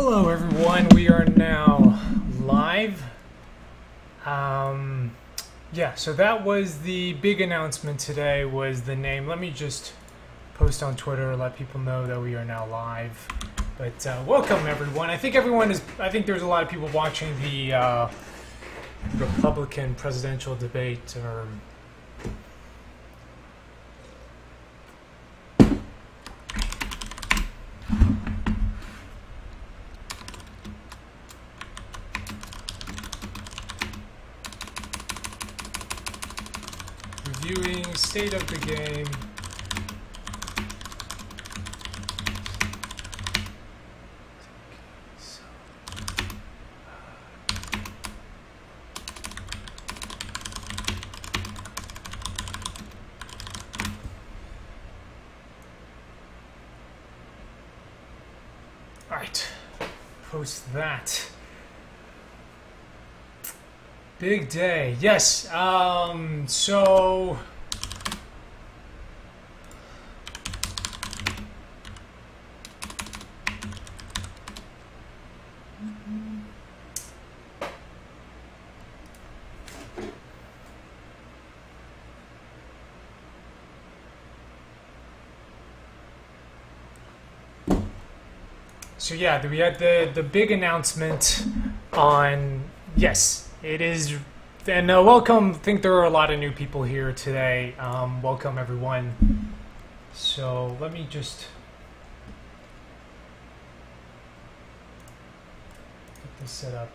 Hello everyone, we are now live. Yeah, so that was the big announcement today, was the name. Let me just post on Twitter, let people know that we are now live. But welcome everyone. I think there's a lot of people watching the Republican presidential debate, or reviewing state of the game. Alright, post that. Big day, yes. So yeah, we had the big announcement on, yes, it is, and welcome. I think there are a lot of new people here today. Welcome everyone. So let me just get this set up.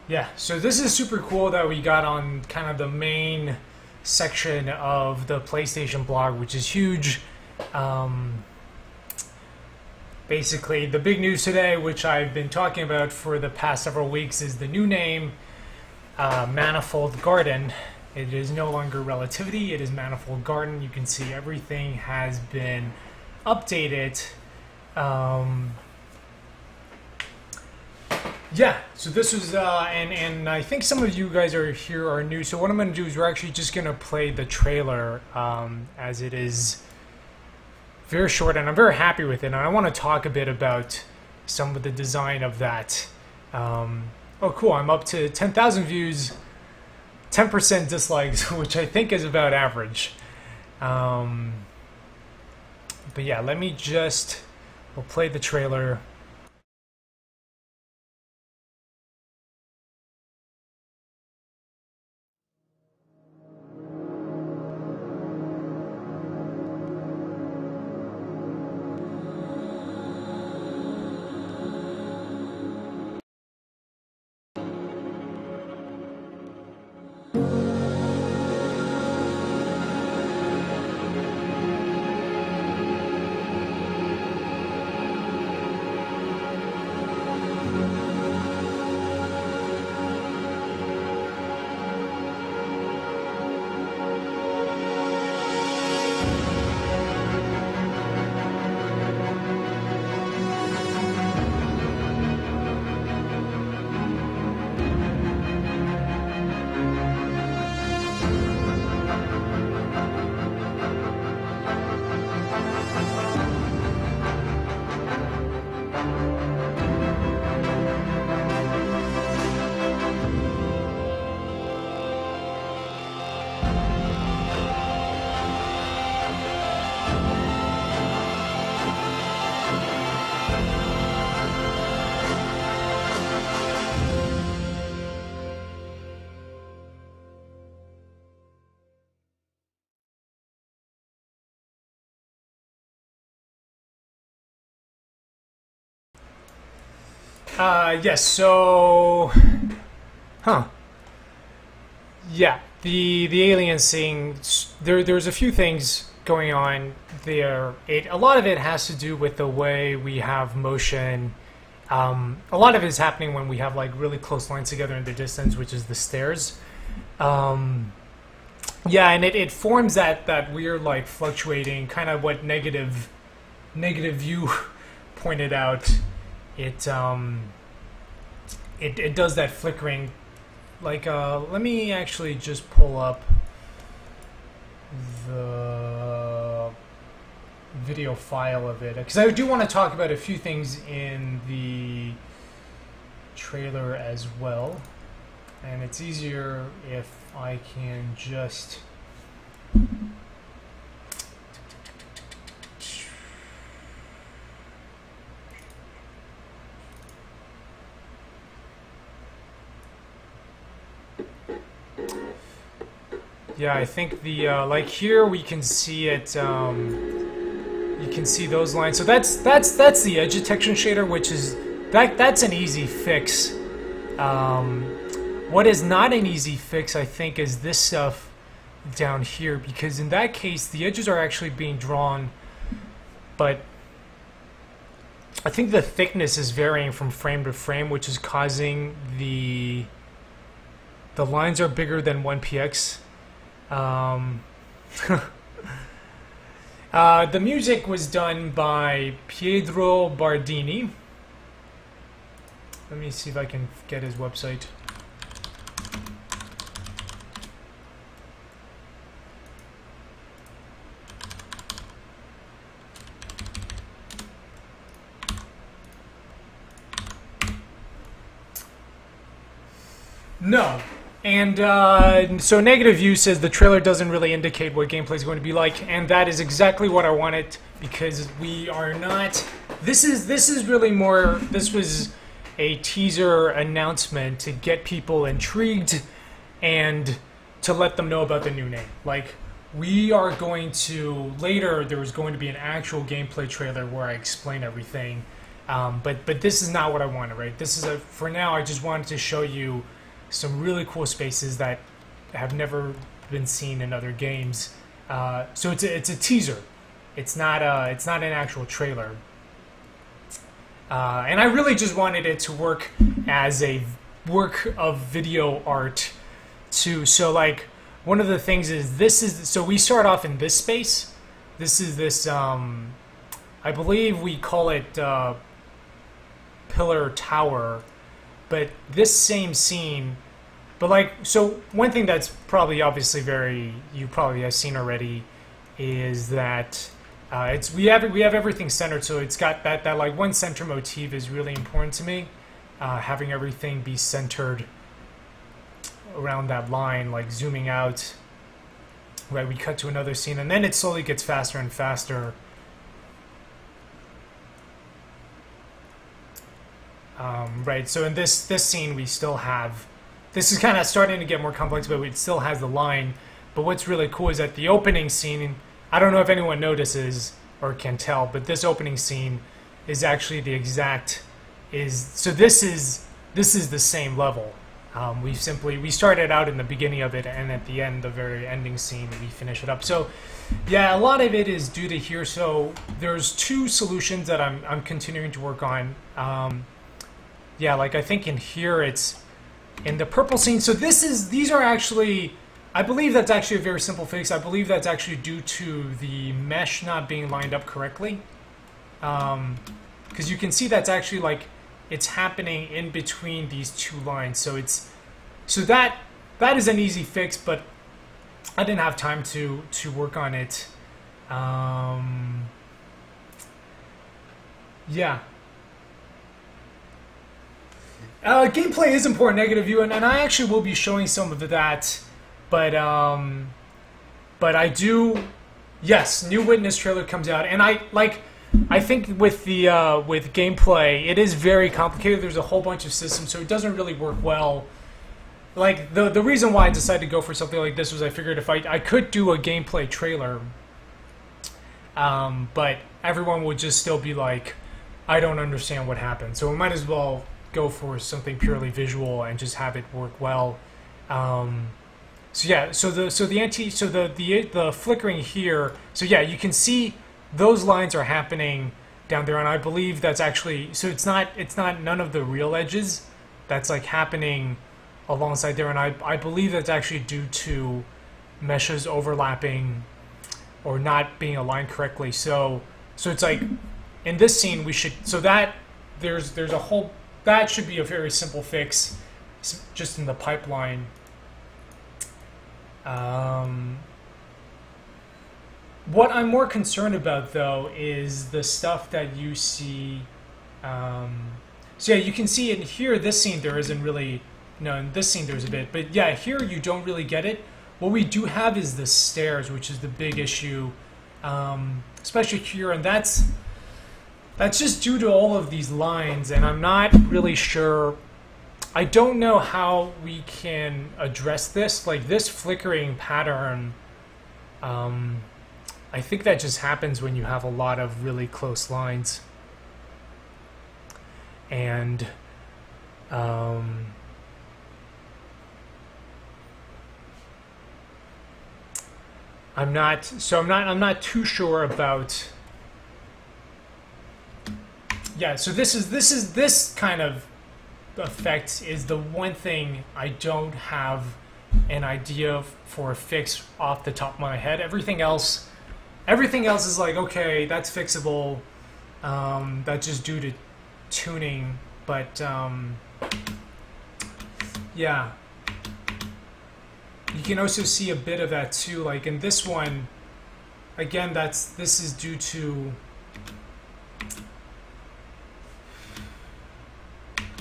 Yeah, so this is super cool that we got on kind of the main section of the PlayStation blog, which is huge. Basically, the big news today, which I've been talking about for the past several weeks, is the new name, Manifold Garden. It is no longer Relativity, it is Manifold Garden. You can see everything has been updated. Yeah, so this was, and I think some of you guys are new, so what I'm going to do is we're actually just going to play the trailer, as it is very short, and I'm very happy with it, and I want to talk a bit about some of the design of that. Oh cool, I'm up to 10,000 views, 10% dislikes, which I think is about average. But yeah, let me we'll play the trailer. Yes, so, yeah, the alien scene, there's a few things going on there. A lot of it has to do with the way we have motion. A lot of it is happening when we have like really close lines together in the distance, which is the stairs. Yeah, and it forms that weird like fluctuating, kind of what negative view pointed out. It does that flickering, like, let me actually just pull up the video file of it, because I do want to talk about a few things in the trailer as well, and it's easier if I can just yeah, I think the like here we can see it. You can see those lines. So that's the edge detection shader, which is that's an easy fix. What is not an easy fix, I think, is this stuff down here, because in that case the edges are actually being drawn, but I think the thickness is varying from frame to frame, which is causing the lines are bigger than 1px. The music was done by Pietro Bardini. Let me see if I can get his website. No. And so Negative View says the trailer doesn't really indicate what gameplay is going to be like, and that is exactly what I wanted, because we are not. This is really more. This was a teaser announcement to get people intrigued and to let them know about the new name. Like, we are going to later. There was going to be an actual gameplay trailer where I explain everything, but this is not what I wanted. Right? This is for now. I just wanted to show you some really cool spaces that have never been seen in other games. So it's a teaser. It's not an actual trailer. And I really just wanted it to work as a work of video art too. So like one of the things is so we start off in this space. This is this I believe we call it Pillar Tower. But this same scene, but like, so one thing that's probably obviously you probably have seen already is that we have everything centered, so it's got that like one center motif is really important to me, having everything be centered around that line, like zooming out. Right, we cut to another scene, and then it slowly gets faster and faster. Right, so in this scene we still have, this is kind of starting to get more complex, but it still has the line. But what's really cool is that the opening scene, I don't know if anyone notices or can tell, but this opening scene is actually the exact, so this is the same level. We started out in the beginning of it, and at the end, the very ending scene, we finish it up. So yeah, a lot of it is due to here. So there's two solutions that I'm continuing to work on. Yeah, like I think in here it's in the purple scene. So these are actually, I believe that's actually a very simple fix. I believe that's actually due to the mesh not being lined up correctly. Because you can see that's actually like, it's happening in between these two lines. So that is an easy fix, but I didn't have time to work on it. Yeah. Gameplay is important, Negative View, and I actually will be showing some of that, but I do, yes, new Witness trailer comes out, and I think with the with gameplay, it is very complicated. There's a whole bunch of systems, so it doesn't really work well. Like the reason why I decided to go for something like this was I figured if I could do a gameplay trailer, but everyone would just still be like, I don't understand what happened, so we might as well go for something purely visual and just have it work well. So yeah, so the flickering here. So yeah, you can see those lines are happening down there, and I believe that's actually, so it's not none of the real edges that's like happening alongside there, and I believe that's actually due to meshes overlapping or not being aligned correctly. So it's like in this scene we should, so that there's a whole, that should be a very simple fix just in the pipeline. What I'm more concerned about, though, is the stuff that you see. So yeah, you can see in here, this scene there isn't really, no, in this scene there's a bit, but yeah, here you don't really get it. What we do have is the stairs, which is the big issue, especially here, and that's just due to all of these lines, and I'm not really sure. I don't know how we can address this, like this flickering pattern. I think that just happens when you have a lot of really close lines. And I'm not too sure about. Yeah, so this kind of effect is the one thing I don't have an idea for a fix off the top of my head. Everything else is like, okay, that's fixable. That's just due to tuning, but yeah, you can also see a bit of that too. Like in this one, again, this is due to.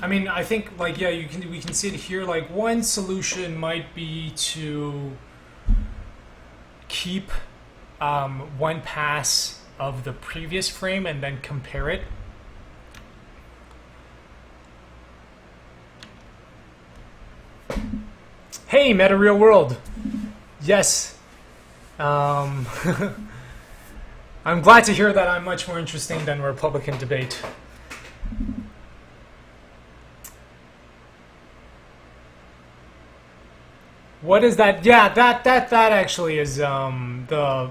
I mean, I think, like, yeah, we can see it here. Like, one solution might be to keep one pass of the previous frame and then compare it. Hey, Meta Real World. Yes. I'm glad to hear that I'm much more interesting than Republican debate. What is that? Yeah, that actually is the.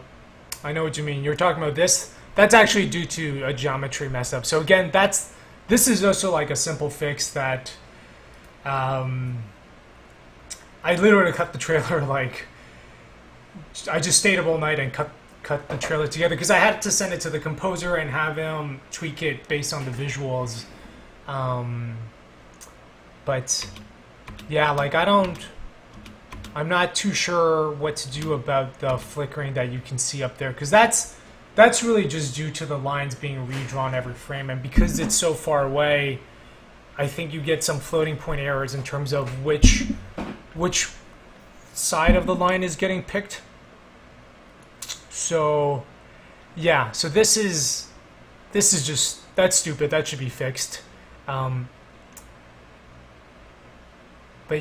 I know what you mean. You're talking about this. That's actually due to a geometry mess up. So again, this is also like a simple fix that. I literally cut the trailer, like, I just stayed up all night and cut the trailer together because I had to send it to the composer and have him tweak it based on the visuals. But yeah, like, I'm not too sure what to do about the flickering that you can see up there, because that's really just due to the lines being redrawn every frame, and because it's so far away, I think you get some floating point errors in terms of which side of the line is getting picked. So yeah, so this is just, that's stupid. That should be fixed. But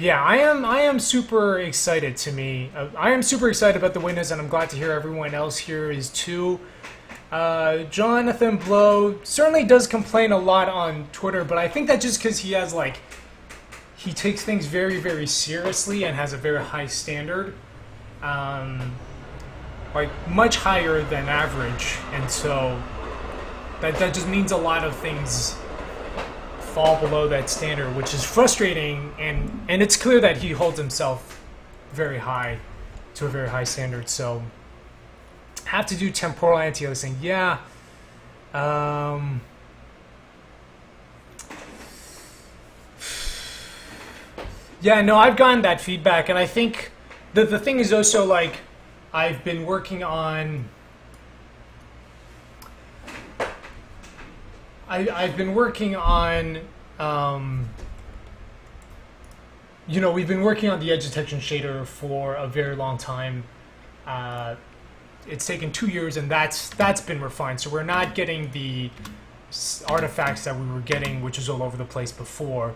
yeah, I am super excited. I am super excited about the windows, and I'm glad to hear everyone else here is too. Jonathan Blow certainly does complain a lot on Twitter, but I think that's just because he has, like, he takes things very, very seriously and has a very high standard, like much higher than average, and so that just means a lot of things fall below that standard, which is frustrating, and it's clear that he holds himself very high, to a very high standard. So have to do temporal anti-aliasing. Yeah. Yeah, no, I've gotten that feedback, and I think the thing is also, like, I've been working on. I've been working on, you know, we've been working on the edge detection shader for a very long time. It's taken 2 years, and that's been refined. So we're not getting the artifacts that we were getting, which was all over the place before.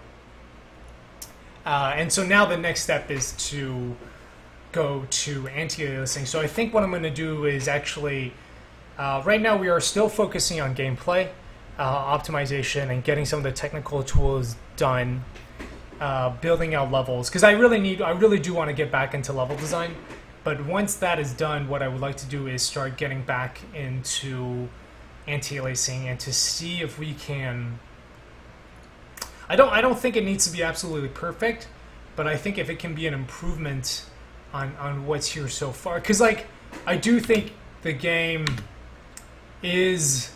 And so now the next step is to go to anti-aliasing. So I think what I'm going to do is actually, right now we are still focusing on gameplay, optimization, and getting some of the technical tools done, building out levels, because I really do want to get back into level design. But once that is done, what I would like to do is start getting back into anti-aliasing and to see if we can. I don't think it needs to be absolutely perfect, but I think if it can be an improvement on what's here so far, because, like, I do think the game is,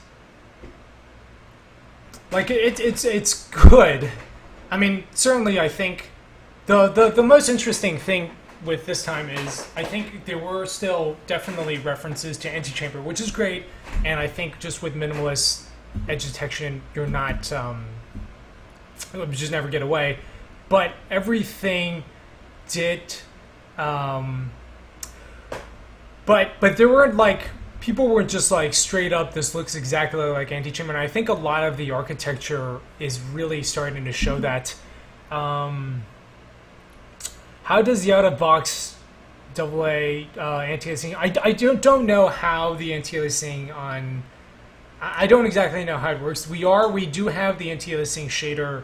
like, it's good. I mean, certainly I think the most interesting thing with this time is I think there were still definitely references to anti-chamber, which is great, and I think just with minimalist edge detection, you're not you just never get away. But everything did, but there weren't like people weren't just like straight up. This looks exactly like anti-chamber, and I think a lot of the architecture is really starting to show that. How does the out-of-box AA anti-aliasing? I don't know how the anti-aliasing on. I don't exactly know how it works. We do have the anti-aliasing shader.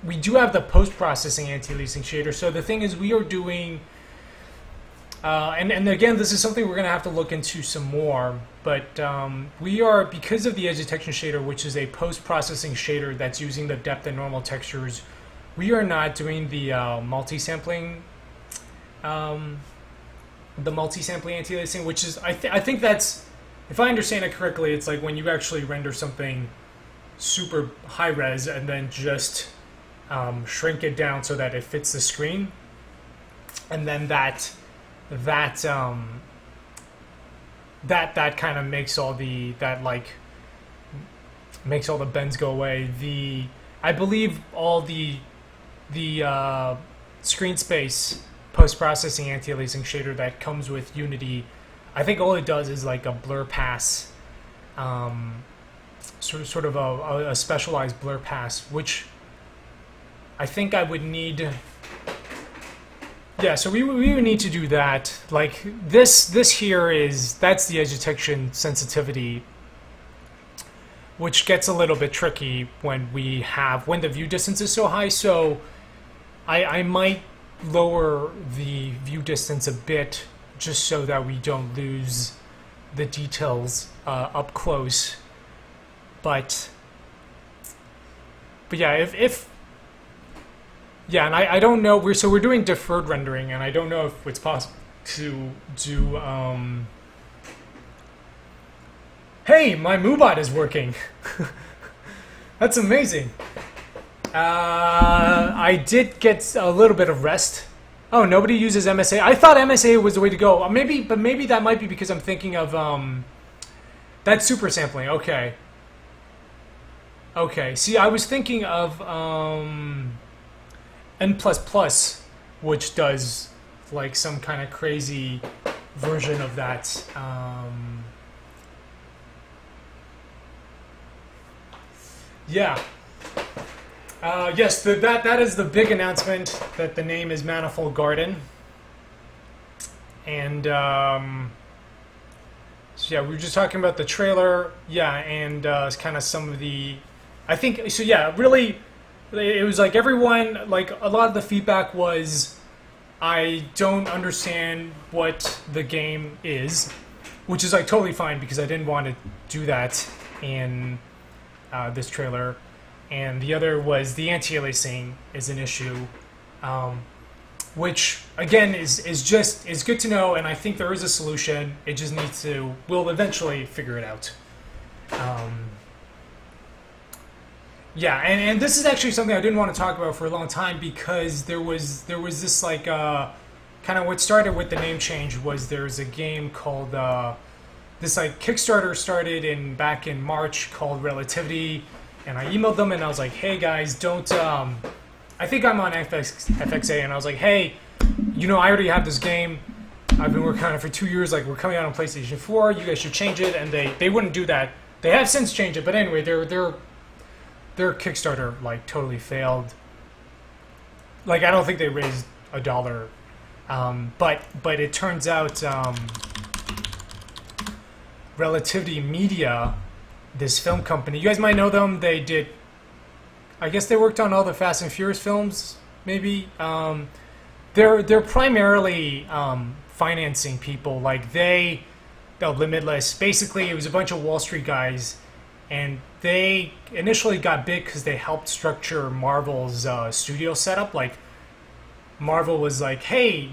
We do have the post-processing anti-aliasing shader. So the thing is, we are doing. And again, this is something we're going to have to look into some more. But we are, because of the edge detection shader, which is a post-processing shader that's using the depth and normal textures. We are not doing the multi-sampling, anti-aliasing, which is I think that's, if I understand it correctly, it's like when you actually render something super high res and then just shrink it down so that it fits the screen, and then that kind of makes all the makes all the bends go away. I believe all the screen space post-processing anti-aliasing shader that comes with Unity, I think all it does is like a blur pass, sort of a specialized blur pass, which I think I would need. Yeah, so we would need to do that. Like this here that's the edge detection sensitivity, which gets a little bit tricky when the view distance is so high. So I might lower the view distance a bit just so that we don't lose the details up close. But yeah, if yeah, and I don't know. We're doing deferred rendering, and I don't know if it's possible to do. Hey, my MooBot is working. That's amazing. I did get a little bit of rest. Oh, nobody uses MSA. I thought MSA was the way to go. Maybe that might be because I'm thinking of that's super sampling. Okay. Okay. See, I was thinking of N++, which does like some kind of crazy version of that. Yeah. Yes, that is the big announcement that the name is Manifold Garden. And so yeah, we were just talking about the trailer. Yeah, and it's kind of some of the, I think, so yeah, really, it was like everyone, like a lot of the feedback was, I don't understand what the game is, which is like totally fine because I didn't want to do that in this trailer. And the other was the anti-aliasing is an issue, which again is good to know, and I think there is a solution. It just needs to. We'll eventually figure it out. Yeah, and this is actually something I didn't want to talk about for a long time because there was this like kind of what started with the name change was there's a game called this like Kickstarter started back in March called Relativity. And I emailed them and I was like, hey guys, don't, I think I'm on FXA, and I was like, hey, I already have this game. I've been working on it for 2 years, like we're coming out on PlayStation 4, you guys should change it, and they wouldn't do that. They have since changed it, but anyway, their Kickstarter, like, totally failed. Like, I don't think they raised $1. But it turns out, Relativity Media, this film company. You guys might know them. They did, I guess they worked on all the Fast and Furious films, maybe. They're primarily financing people. Like Limitless. Basically, it was a bunch of Wall Street guys, and they initially got big because they helped structure Marvel's studio setup. Like, Marvel was like, hey,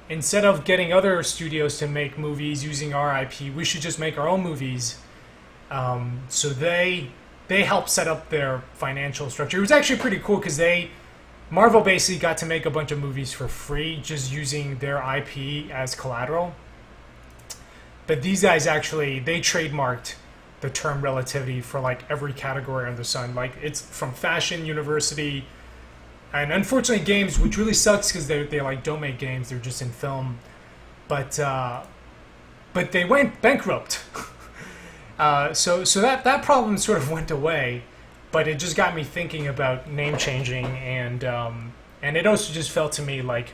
instead of getting other studios to make movies using our IP, we should just make our own movies. So they helped set up their financial structure. It was actually pretty cool because they Marvel basically got to make a bunch of movies for free just using their IP as collateral. But these guys actually, they trademarked the term relativity for like every category under the sun. Like it's from fashion, university, and unfortunately games, which really sucks because they like don't make games, they're just in film. But they went bankrupt. So that problem sort of went away. But it just got me thinking about name changing, and it also just felt to me like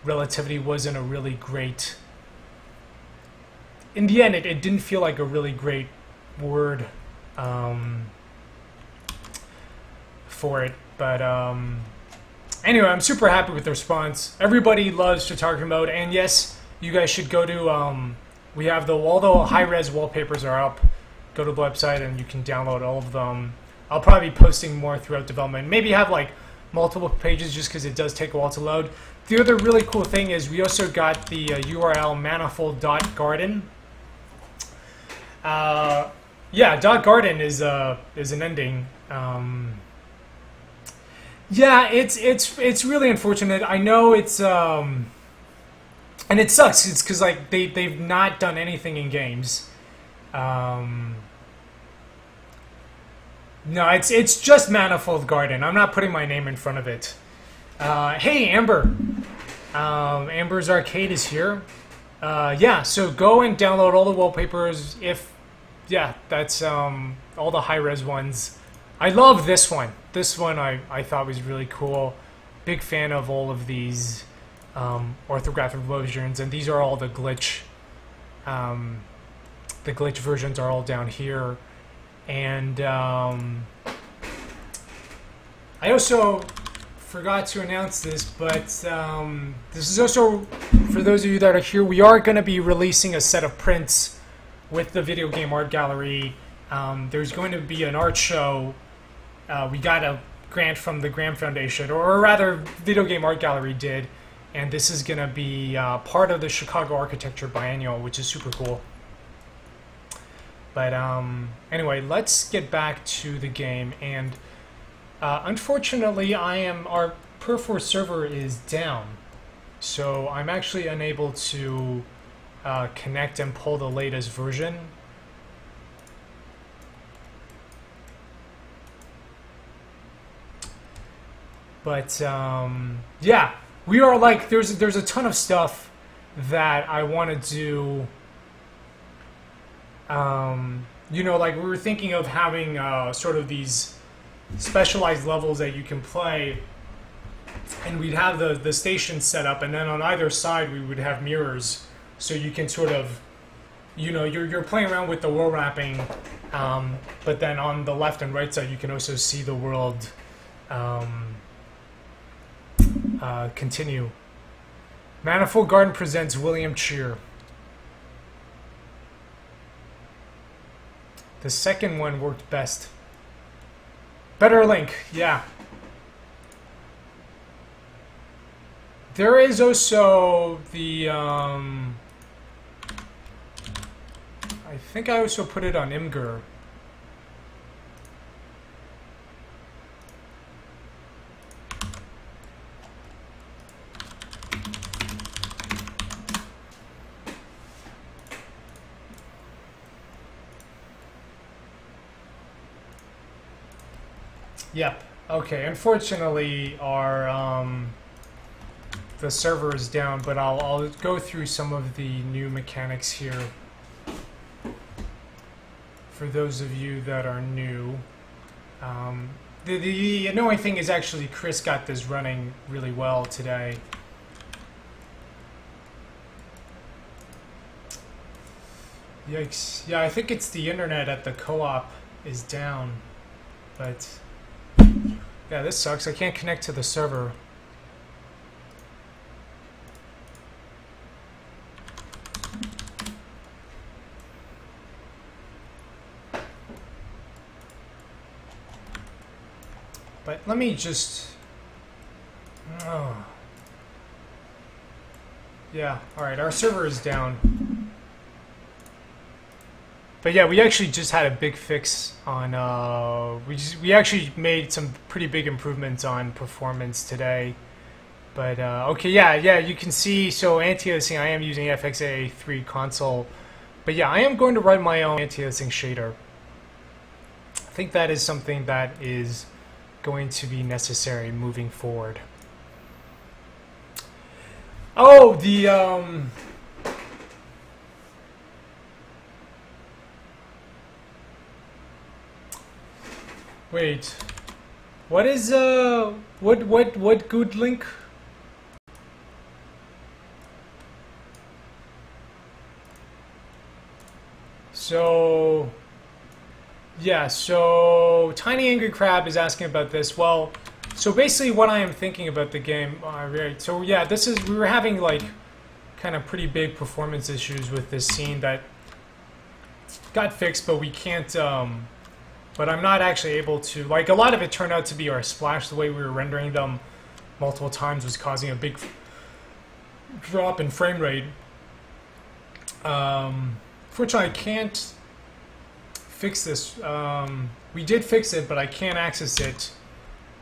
relativity wasn't a really great. In the end, it didn't feel like a really great word for it. But anyway, I'm super happy with the response. Everybody loves photography mode, and yes, you guys should go to. We have all the high-res wallpapers are up. Go to the website, and you can download all of them. I'll probably be posting more throughout development. Maybe have like multiple pages just because it does take a while to load. The other really cool thing is we also got the URL manifold.garden. Yeah, .garden is an ending. Yeah, it's really unfortunate. I know it's and it sucks. It's because like they've not done anything in games. No, it's just Manifold Garden. I'm not putting my name in front of it. Hey, Amber. Amber's Arcade is here. Yeah, so go and download all the wallpapers. Yeah, that's all the high-res ones. I love this one. This one I thought was really cool. Big fan of all of these orthographic versions, and these are all the glitch. The glitch versions are all down here. And I also forgot to announce this, but this is also, for those of you that are here, we are going to be releasing a set of prints with the video game art gallery. There's going to be an art show. We got a grant from the Graham Foundation, or rather, Video Game Art Gallery did, and this is going to be part of the Chicago Architecture Biennial, which is super cool. But anyway, let's get back to the game. And unfortunately, our Perf4 server is down, so I'm actually unable to connect and pull the latest version. But yeah, we are like there's a ton of stuff that I want to do. You know, like we were thinking of having sort of these specialized levels that you can play, and we'd have the station set up, and then on either side we would have mirrors, so you can sort of, you know, you're playing around with the world wrapping, but then on the left and right side you can also see the world continue. Manifold Garden presents William Cheer. The second one worked best. Better link, yeah. There is also the, I think I also put it on Imgur. Yep. Okay. Unfortunately, our the server is down, but I'll go through some of the new mechanics here for those of you that are new. The annoying thing is actually Chris got this running really well today. Yikes. Yeah, I think it's the internet at the co-op is down, but yeah, this sucks. I can't connect to the server. But let me just... Oh. Yeah, alright, our server is down. But yeah, we actually just had a big fix on. We actually made some pretty big improvements on performance today. But okay, yeah, you can see. So anti-aliasing, I am using FXA3 console. But yeah, I am going to write my own anti-aliasing shader. I think that is something that is going to be necessary moving forward. Oh, the wait. What is what good link? So yeah, so Tiny Angry Crab is asking about this. Well, so basically what I am thinking about the game, right, so yeah, this is, we were having like kind of pretty big performance issues with this scene that got fixed, but we can't, but I'm not actually able to, like, a lot of it turned out to be our splash. The way we were rendering them multiple times was causing a big drop in frame rate. Fortunately, I can't fix this. We did fix it, but I can't access it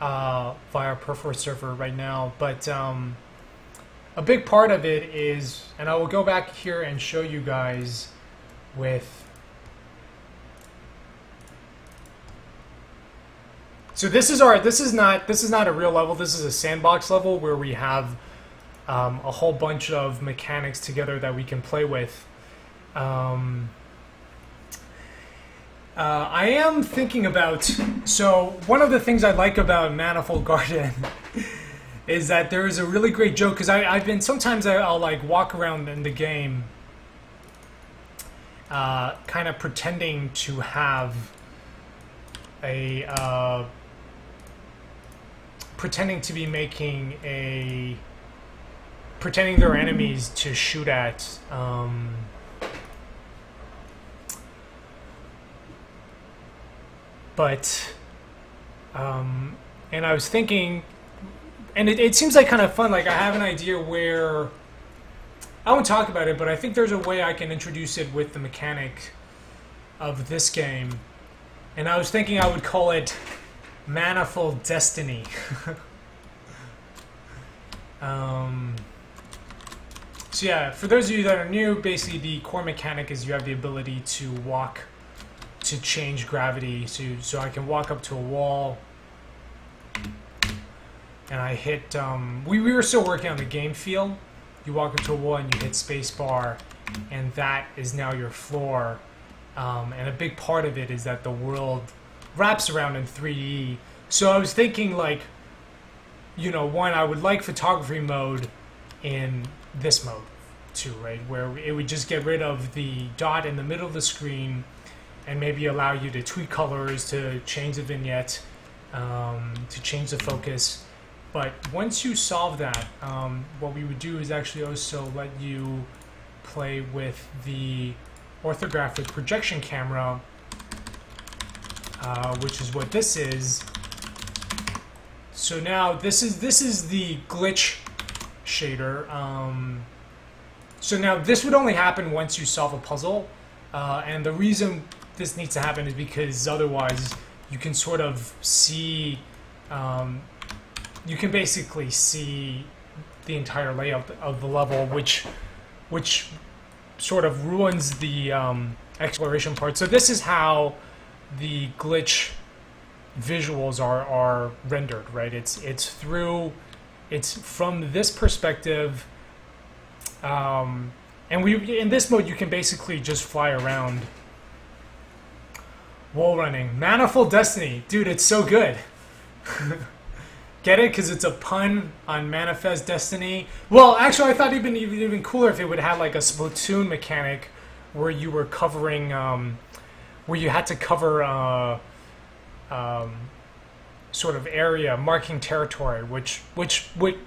via Perforce server right now. But a big part of it is, and I will go back here and show you guys with. So this is not a real level. This is a sandbox level where we have a whole bunch of mechanics together that we can play with. I am thinking about, so one of the things I like about Manifold Garden is that there is a really great joke, because I've been, sometimes I'll like walk around in the game kind of pretending to have a, pretending to be making a, pretending they're enemies to shoot at, but and I was thinking, and it seems like kind of fun, like I have an idea where, I won't talk about it, but I think there's a way I can introduce it with the mechanic of this game, and I was thinking I would call it Manifold Destiny. So yeah, for those of you that are new, basically the core mechanic is you have the ability to walk, to change gravity, so I can walk up to a wall, and I hit, we were still working on the game feel. You walk up to a wall and you hit spacebar, and that is now your floor, and a big part of it is that the world wraps around in 3D. So I was thinking, like, you know, one, I would like photography mode in this mode too, right, where it would just get rid of the dot in the middle of the screen and maybe allow you to tweak colors, to change the vignette, to change the focus. But once you solve that, what we would do is actually also let you play with the orthographic projection camera, which is what this is. So now this is the glitch shader. So now this would only happen once you solve a puzzle, and the reason this needs to happen is because otherwise you can sort of see, you can basically see the entire layout of the level, which sort of ruins the exploration part. So this is how the glitch visuals are rendered, right? It's from this perspective, and in this mode you can basically just fly around. Wall running. Manifold Destiny. Dude, it's so good. Get it? Because it's a pun on Manifest Destiny. Well, actually, I thought it'd even cooler if it would have like a Splatoon mechanic where you were covering, where you had to cover sort of area, marking territory, which would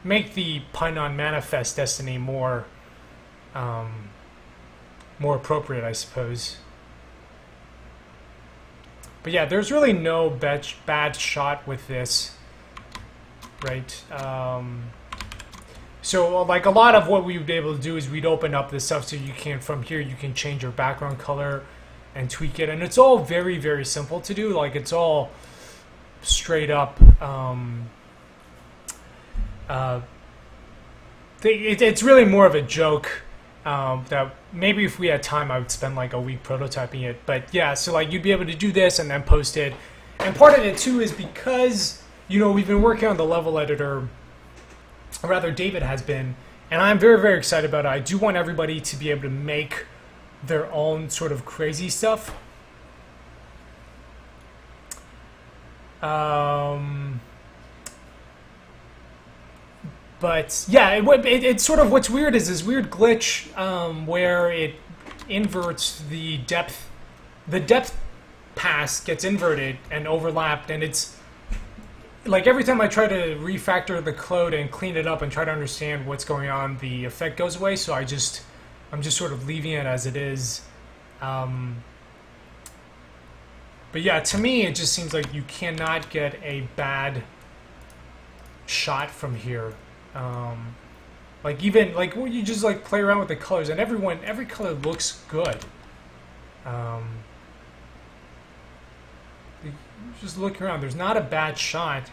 make the pun on Manifest Destiny more appropriate, I suppose. But yeah, there's really no bad shot with this, right? So like a lot of what we would be able to do is we'd open up this stuff so you can, from here, you can change your background color. and tweak it. And it's all very, very simple to do. Like, it's all straight up. It's really more of a joke. That maybe if we had time, I would spend like a week prototyping it. But yeah, so like you'd be able to do this and then post it. And part of it too is because, you know, we've been working on the level editor, or rather David has been, and I'm very, very excited about it. I do want everybody to be able to make their own sort of crazy stuff. But yeah, it's sort of what's weird is this weird glitch where it inverts the depth. The depth pass gets inverted and overlapped, and it's like every time I try to refactor the code and clean it up and try to understand what's going on, the effect goes away. So I'm just sort of leaving it as it is. But yeah, to me, it just seems like you cannot get a bad shot from here. Like even like when you just like play around with the colors, and every color looks good. Just looking around, there's not a bad shot.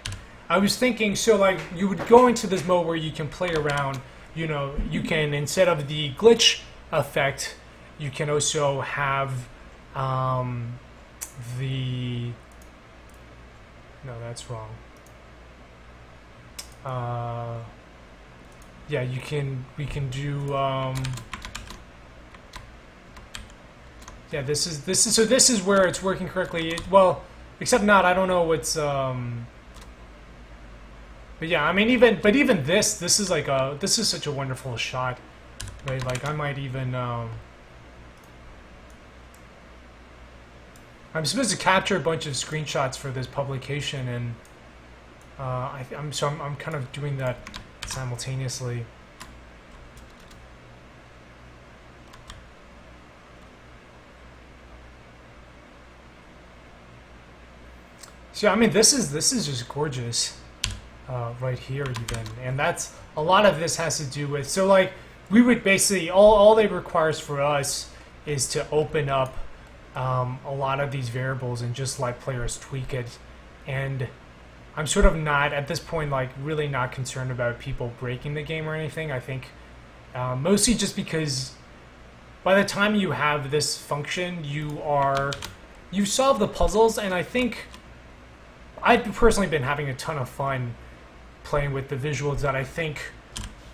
I was thinking, so like you would go into this mode where you can play around. You know, you can, instead of the glitch effect, you can also have the. No, that's wrong. Yeah, we can do, yeah, this is where it's working correctly. Well, except not, I don't know what's, but yeah, I mean, even this is like this is such a wonderful shot, right? Like, I might even, I'm supposed to capture a bunch of screenshots for this publication, and I'm kind of doing that simultaneously. So I mean, this is just gorgeous, right here even, and that's a lot of this has to do with. So like we would basically all it requires for us is to open up a lot of these variables and just let players tweak it, and I'm sort of not, at this point, like, really not concerned about people breaking the game or anything. I think mostly just because by the time you have this function, you solve the puzzles, and I think I've personally been having a ton of fun playing with the visuals that I think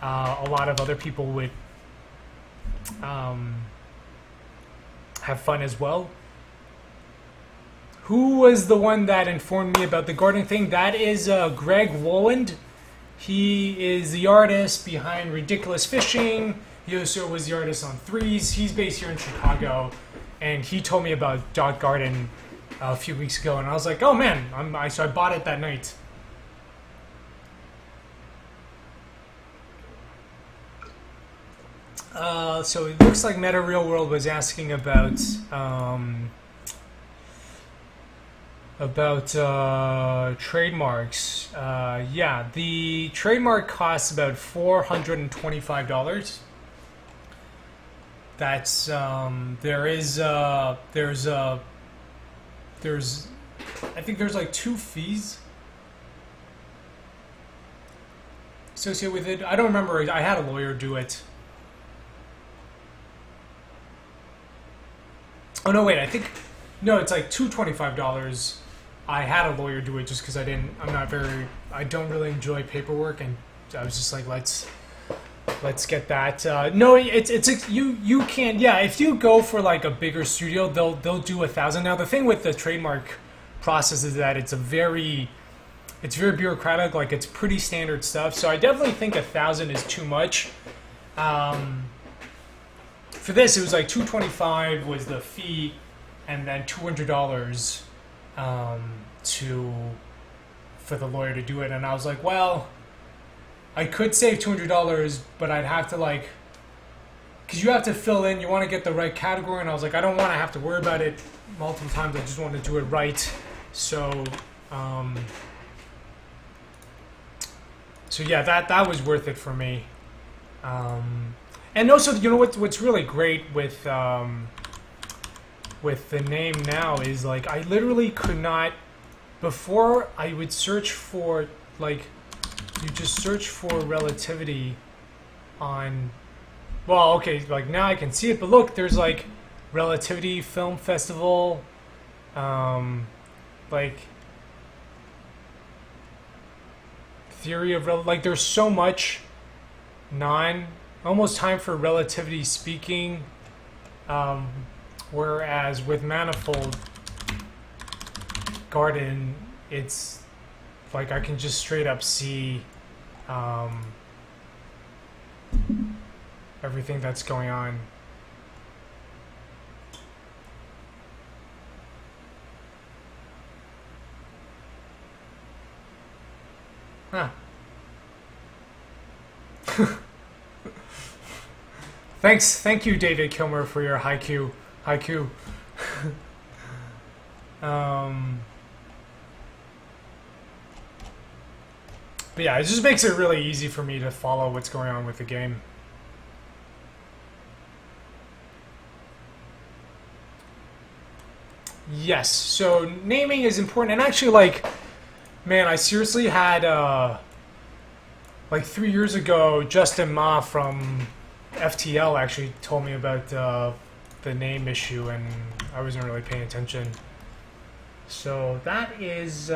a lot of other people would have fun as well. Who was the one that informed me about the gardening thing? That is Greg Wolland. He is the artist behind Ridiculous Fishing. He also was the artist on Threes. He's based here in Chicago, and he told me about Dot Garden a few weeks ago, and I was like, oh man, so I bought it that night. So it looks like Meta Real World was asking about trademarks. Yeah, the trademark costs about $425. That's there's I think there's like 2 fees associated with it. I don't remember. I had a lawyer do it. Oh no, wait. I think no. It's like $225. I had a lawyer do it just because I don't really enjoy paperwork, and I was just like, let's get that. No, you can, yeah. If you go for like a bigger studio, they'll do 1,000. Now the thing with the trademark process is that it's very bureaucratic. Like, it's pretty standard stuff. So I definitely think 1,000 is too much. For this, it was like $225 was the fee, and then $200 for the lawyer to do it. And I was like, well, I could save $200, but I'd have to, like, because you have to fill in, you want to get the right category, and I was like, I don't want to have to worry about it multiple times. I just want to do it right. So yeah, that was worth it for me. And also, you know what's really great with with the name now is like I literally could not. Before I would search for like you just search for relativity on. Well, okay, like now I can see it, but look, there's like Relativity Film Festival, like theory of like there's so much almost time for relativity speaking, whereas with Manifold Garden it's like I can just straight up see everything that's going on. Huh. Thank you, David Kilmer, for your haiku. But yeah, it just makes it really easy for me to follow what's going on with the game. Yes, so naming is important, and actually, like, man, I seriously had, like 3 years ago, Justin Ma from FTL actually told me about the name issue, and I wasn't really paying attention. So that is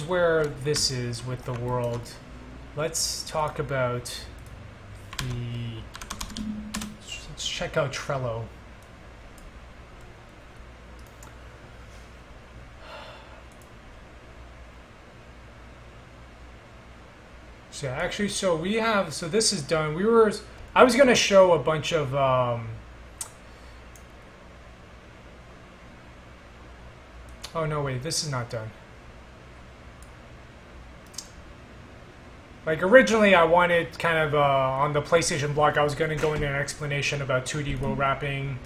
where this is with the world. Let's talk about let's check out Trello. So actually, so this is done. I was gonna show a bunch of oh no, wait, this is not done. Like originally I wanted kind of on the PlayStation blog I was gonna go into an explanation about 2D row wrapping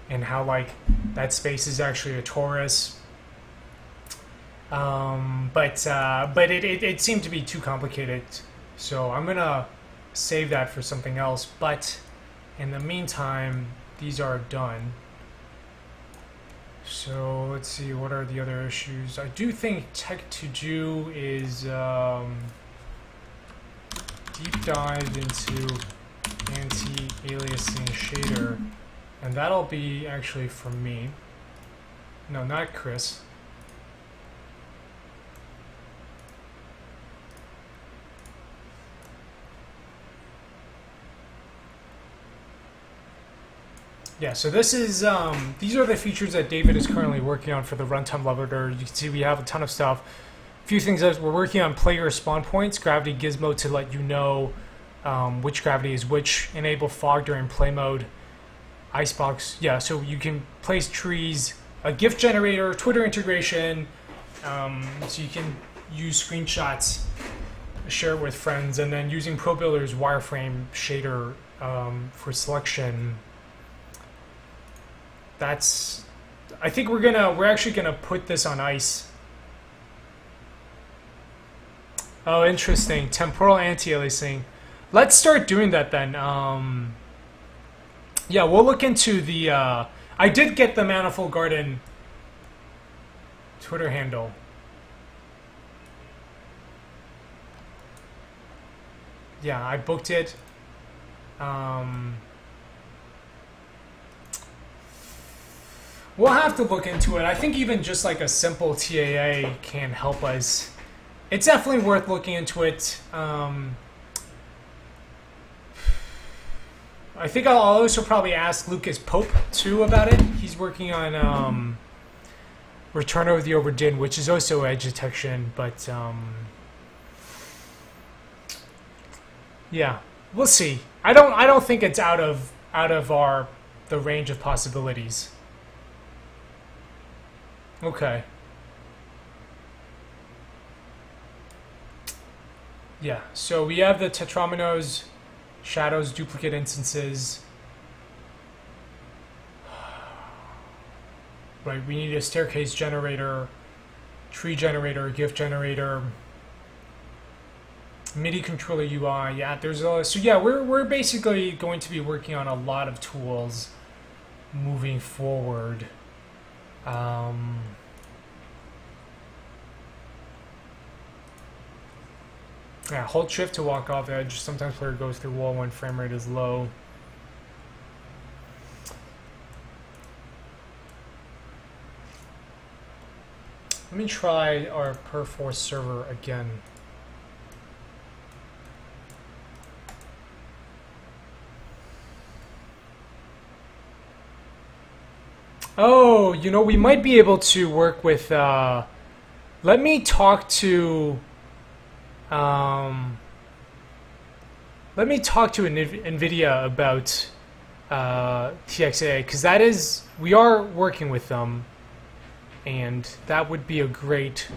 and how like that space is actually a torus. But it seemed to be too complicated. So I'm gonna save that for something else, but in the meantime, these are done. So let's see, what are the other issues? I do think Tech to Do is deep dive into anti-aliasing shader, and that'll be actually from me. No, not Chris. Yeah, so this is these are the features that David is currently working on for the runtime leveler. You can see we have a ton of stuff. A few things that we're working on: player spawn points, gravity gizmo to let you know which gravity is which, enable fog during play mode, icebox. Yeah, so you can place trees, a GIF generator, Twitter integration, so you can use screenshots, share it with friends, and then using ProBuilder's wireframe shader for selection. I think we're actually gonna put this on ice. Oh, interesting. Temporal anti-aliasing. Let's start doing that then. Yeah, we'll look into the. I did get the Manifold Garden Twitter handle. Yeah, I booked it. We'll have to look into it. I think even just like a simple TAA can help us. It's definitely worth looking into it. I think I'll also probably ask Lucas Pope too about it. He's working on Return of the Overdin, which is also edge detection, but yeah, we'll see. I don't think it's out of the range of possibilities. Okay. Yeah, so we have the tetrominoes, shadows, duplicate instances. Right, we need a staircase generator, tree generator, GIF generator, MIDI controller UI. Yeah, there's a so yeah, we're basically going to be working on a lot of tools. moving forward. Yeah, hold shift to walk off edge. Sometimes player goes through wall when frame rate is low. Let me try our Perforce server again. Oh, you know, we might be able to work with, let me talk to, NVIDIA about, TXA, because that is, we are working with them, and that would be a great,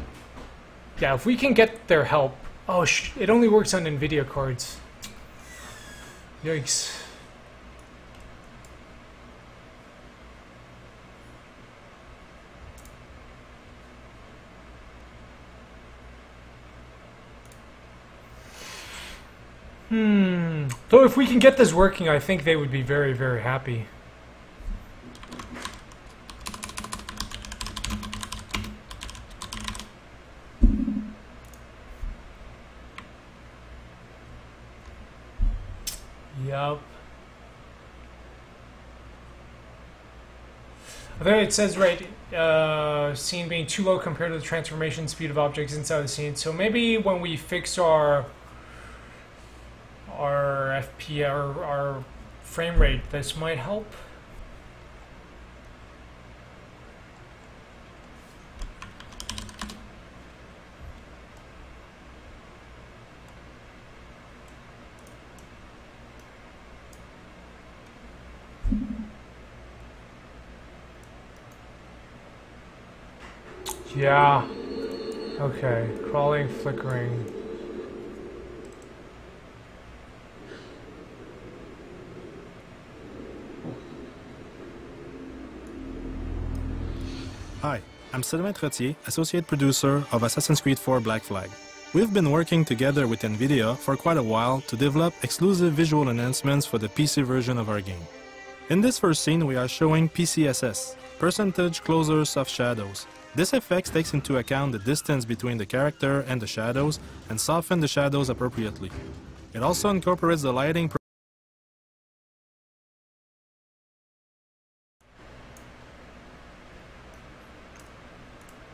yeah, if we can get their help. Oh, it only works on NVIDIA cards. Yikes. So if we can get this working, I think they would be very, very happy. Yup. There it says right, scene being too low compared to the transformation speed of objects inside the scene. So maybe when we fix our our frame rate, this might help. Yeah. Okay. Crawling, flickering. Hi, I'm Sylvain Trottier, Associate Producer of Assassin's Creed 4 Black Flag. We've been working together with NVIDIA for quite a while to develop exclusive visual enhancements for the PC version of our game. In this first scene, we are showing PCSS, Percentage Closer Soft Shadows. This effect takes into account the distance between the character and the shadows and softens the shadows appropriately. It also incorporates the lighting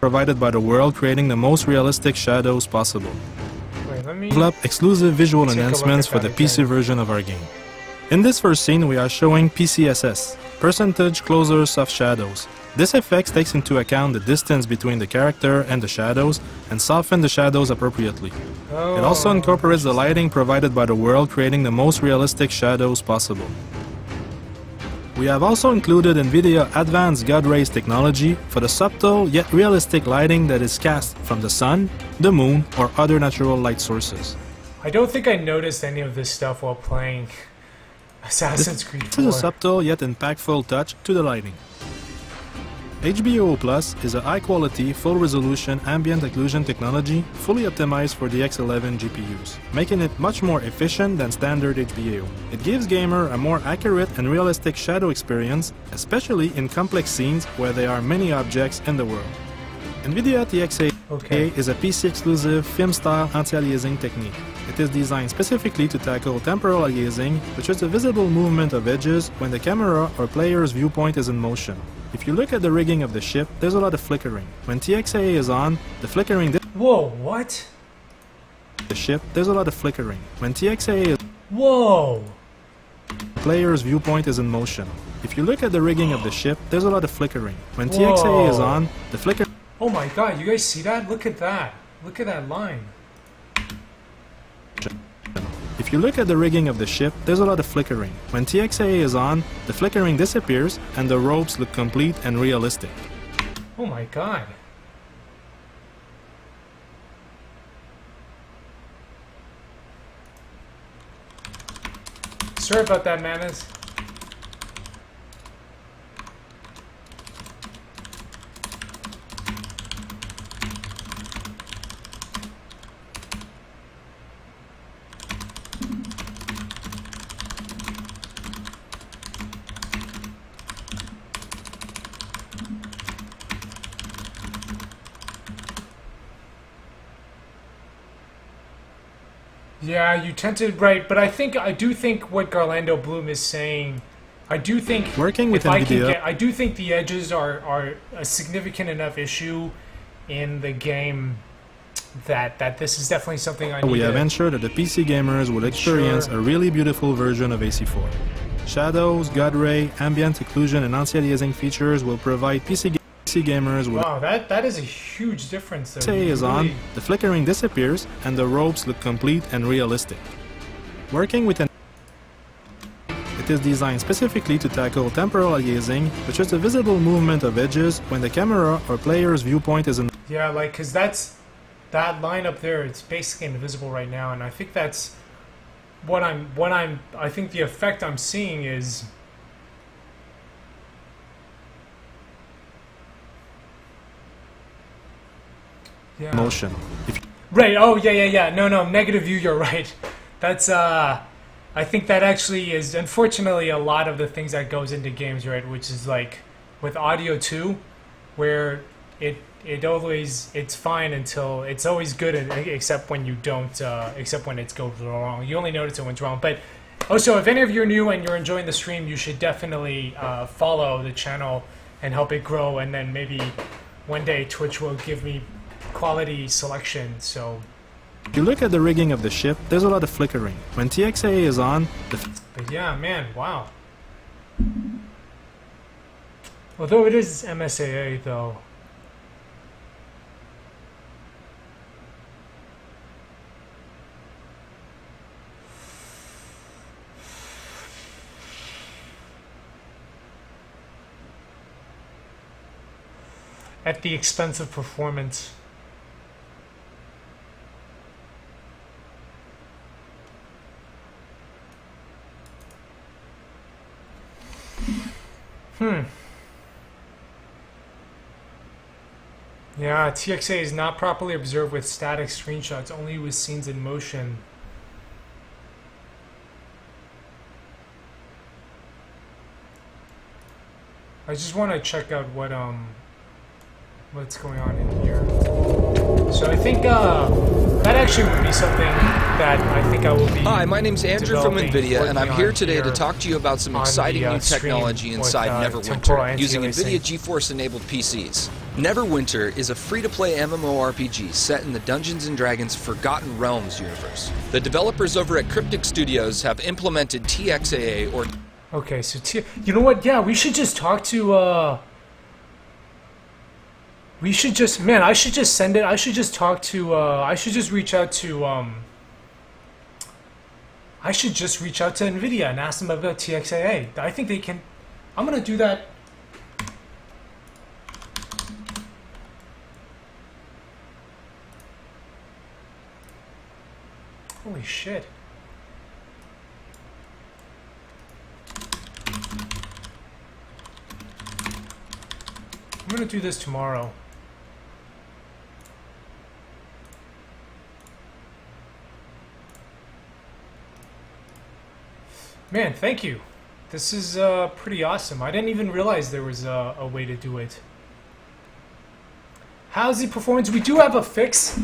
provided by the world, creating the most realistic shadows possible. Wait, let me Develop exclusive visual enhancements for the PC version of our game. In this first scene, we are showing PCSS, Percentage Closer Soft Shadows. This effect takes into account the distance between the character and the shadows and softens the shadows appropriately. It also incorporates the lighting provided by the world, creating the most realistic shadows possible. We have also included NVIDIA Advanced God Rays technology for the subtle yet realistic lighting that is cast from the sun, the moon, or other natural light sources. I don't think I noticed any of this stuff while playing Assassin's Creed 4. This is a subtle yet impactful touch to the lighting. HBO Plus is a high-quality, full-resolution ambient occlusion technology fully optimized for the X11 GPUs, making it much more efficient than standard HBAO. It gives gamers a more accurate and realistic shadow experience, especially in complex scenes where there are many objects in the world. NVIDIA TXA is a PC-exclusive film-style anti-aliasing technique. It is designed specifically to tackle temporal aliasing, which is the visible movement of edges when the camera or player's viewpoint is in motion. If you look at the rigging of the ship, there's a lot of flickering. When TXA is on, the flickering... Whoa, what? The ship, there's a lot of flickering. When TXA is... Whoa! Player's viewpoint is in motion. If you look at the rigging of the ship, there's a lot of flickering. When TXA is on, the flicker... Oh my god, you guys see that? Look at that. Look at that line. If you look at the rigging of the ship, there's a lot of flickering. When TXA is on, the flickering disappears and the ropes look complete and realistic. Oh my god. Sorry about that, Manas. Yeah, you tend to right, but I do think what Garlando Bloom is saying. I do think Working with NVIDIA, I do think the edges are a significant enough issue in the game that this is definitely something I need. we have ensured that the PC gamers will experience a really beautiful version of AC4. Shadows, God Ray, ambient occlusion, and anti-aliasing features will provide PC gamers with. Wow, that is a huge difference there. SA is on, the flickering disappears, and the ropes look complete and realistic. Working with an it is designed specifically to tackle temporal aliasing, which is the visible movement of edges when the camera or player's viewpoint is in. Yeah, like, cause that line up there, it's basically invisible right now, and I think that's I think the effect I'm seeing is. Yeah. Motion. Right. Oh, yeah. No, negative view. You're right. That's I think that actually is unfortunately a lot of the things that goes into games, right? Which is like with audio too, where it always it's fine until it's always good, except when you don't, except when it goes wrong. You only notice it when it's wrong. But also, if any of you are new and you're enjoying the stream, you should definitely follow the channel and help it grow. And then maybe one day Twitch will give me quality selection. So if you look at the rigging of the ship, there's a lot of flickering. When TXAA is on, but yeah, man, wow. Although it is MSAA though. At the expense of performance. Yeah, TXA is not properly observed with static screenshots, only with scenes in motion. I just want to check out what's going on in here. So I think that actually would be something that I think I will be. Hi, my name's Andrew from NVIDIA, and I'm here today to talk to you about some exciting new technology inside Neverwinter using NVIDIA GeForce-enabled PCs. Neverwinter is a free-to-play MMORPG set in the Dungeons & Dragons Forgotten Realms universe. The developers over at Cryptic Studios have implemented TXAA or... Okay, so you know what? Yeah, we should just talk to, we should just, man, I should just send it, I should just talk to, I should just reach out to, I should just reach out to NVIDIA and ask them about TXAA. I think they can, I'm gonna do that. Holy shit. I'm gonna do this tomorrow. Man, thank you. This is pretty awesome. I didn't even realize there was a way to do it. How's the performance? We do have a fix.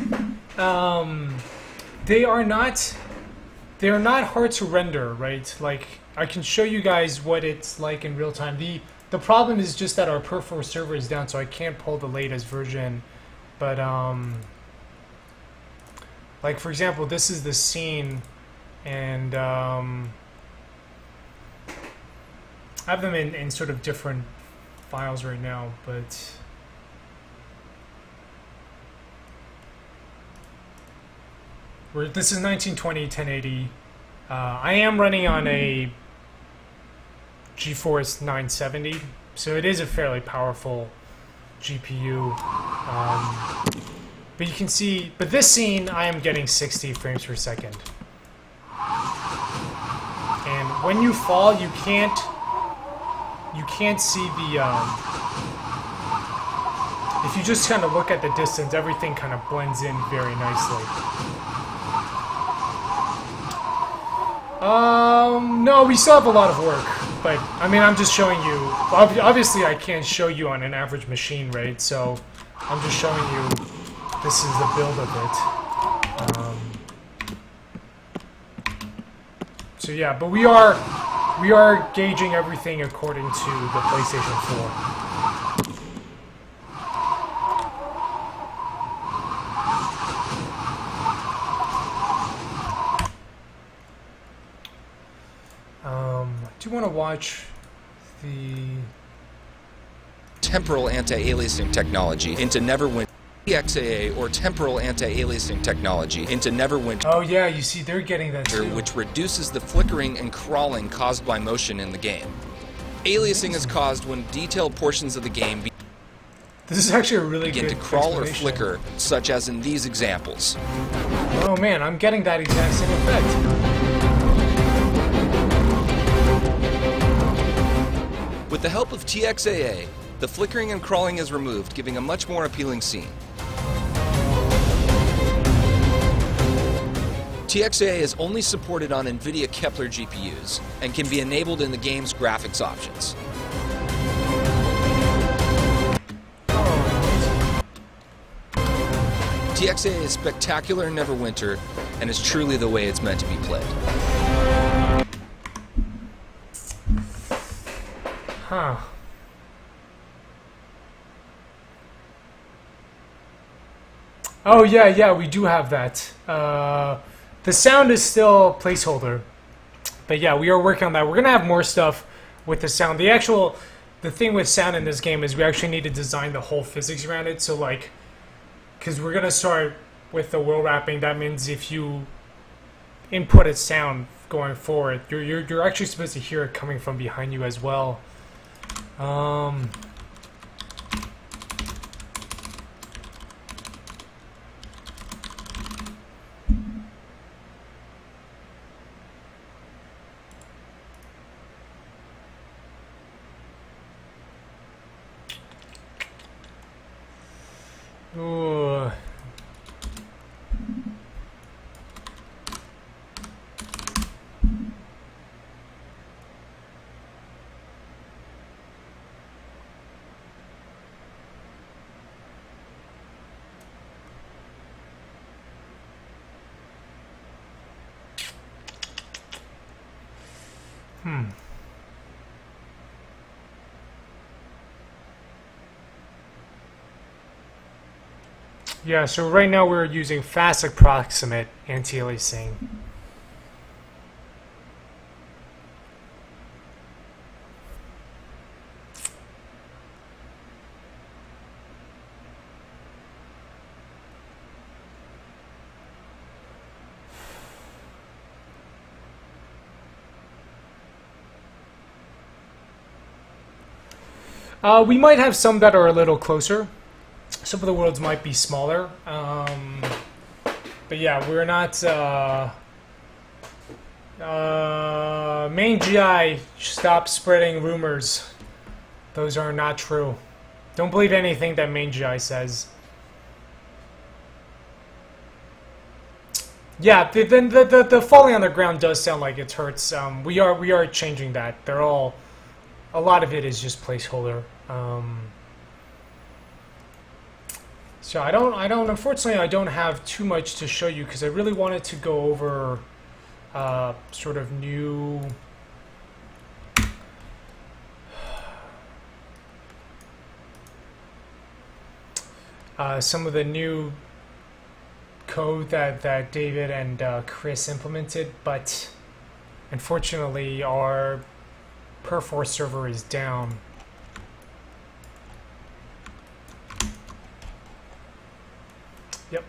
They're not hard to render, right? Like, I can show you guys what it's like in real time. The problem is just that our Perf4 server is down, so I can't pull the latest version. But like for example, this is the scene, and I have them in sort of different files right now, but this is 1920 1080. I am running on a GeForce 970, so it is a fairly powerful GPU. But you can see, but this scene I am getting 60 frames per second. And when you fall, you can't see the, if you just kind of look at the distance, everything kind of blends in very nicely. No, we still have a lot of work, but I mean, I'm just showing you. Obviously, I can't show you on an average machine, right? So I'm just showing you. This is the build of it. So yeah, but we are gauging everything according to the PlayStation 4. Do you want to watch the temporal anti-aliasing technology into Neverwinter? TXAA, or temporal anti-aliasing technology, into Neverwinter. Oh yeah, you see, they're getting that too. Which reduces the flickering and crawling caused by motion in the game. Aliasing is caused when detailed portions of the game this is actually a really begin good to crawl or flicker, such as in these examples. Oh man, I'm getting that exact same effect. With the help of TXAA, the flickering and crawling is removed, giving a much more appealing scene. TXAA is only supported on NVIDIA Kepler GPUs and can be enabled in the game's graphics options. TXAA is spectacular in Neverwinter and is truly the way it's meant to be played. Huh. Oh yeah, we do have that. The sound is still a placeholder, but yeah, we are working on that. We're gonna have more stuff with the sound. The thing with sound in this game is we actually need to design the whole physics around it. So like, because we're gonna start with the world wrapping. That means if you input a sound going forward, you're actually supposed to hear it coming from behind you as well. Ooh. Yeah, so right now we're using fast approximate anti-aliasing. We might have some that are a little closer. Some of the worlds might be smaller. But yeah, we're not... main GI, stop spreading rumors. Those are not true. Don't believe anything that main GI says. Yeah, the falling on the ground does sound like it hurts. We are changing that. They're all... A lot of it is just placeholder. So unfortunately I don't have too much to show you because I really wanted to go over sort of new some of the new code that David and Chris implemented, but unfortunately our Perforce server is down. Yep.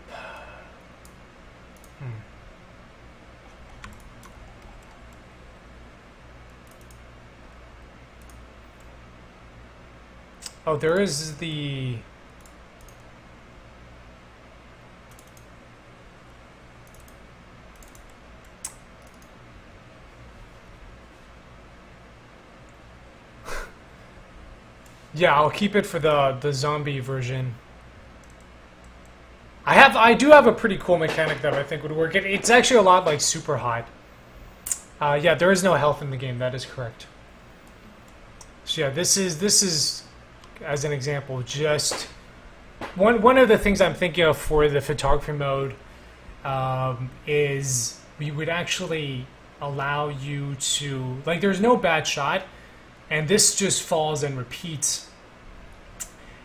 Oh, there is the... Yeah, I'll keep it for the zombie version. I do have a pretty cool mechanic that I think would work. It's actually a lot like Super Hot. Yeah, there is no health in the game. That is correct. So yeah, this is as an example, just one of the things I'm thinking of for the photography mode is we would actually allow you to, like, there's no bad shot, and this just falls and repeats.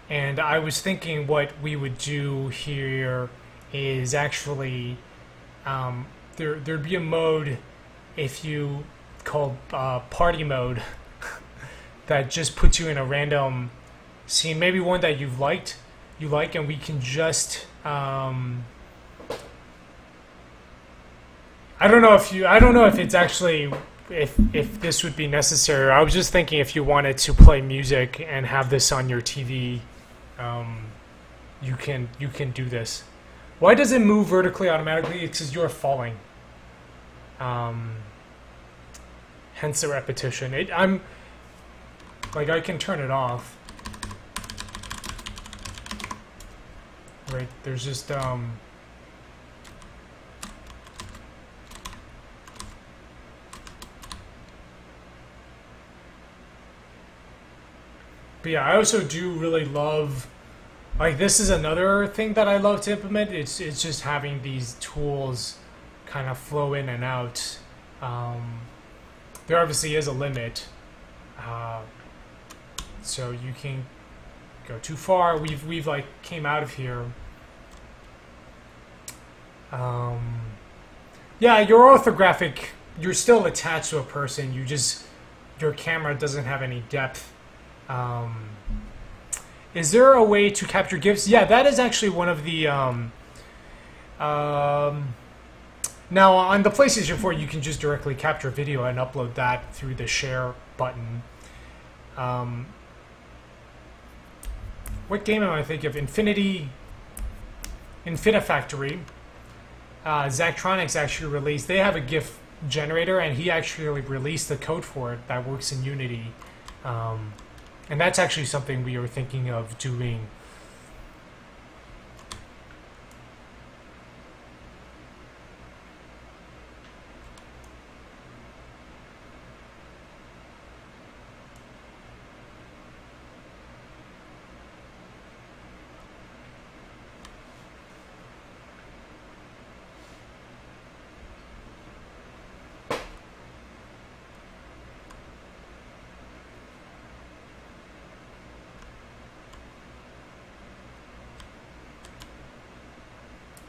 And I was thinking what we would do here is actually there'd be a mode if you called party mode that just puts you in a random scene, maybe one that you like, and we can just I don't know if it's actually if this would be necessary. I was just thinking if you wanted to play music and have this on your TV, you can do this. Why does it move vertically automatically? It's because you're falling. Hence the repetition. I'm like, I can turn it off. Right, there's just but yeah, I also do really love, like, this is another thing that I love to implement. It's just having these tools kind of flow in and out. There obviously is a limit, so you can go too far. We've like came out of here. Yeah, your orthographic, you're still attached to a person. Your camera doesn't have any depth. Is there a way to capture GIFs? Yeah, that is actually one of the now on the PlayStation 4 you can just directly capture video and upload that through the share button. What game am I thinking of? Infinifactory. Zachtronics actually released, they have a GIF generator, and he actually released the code for it that works in Unity. And that's actually something we were thinking of doing.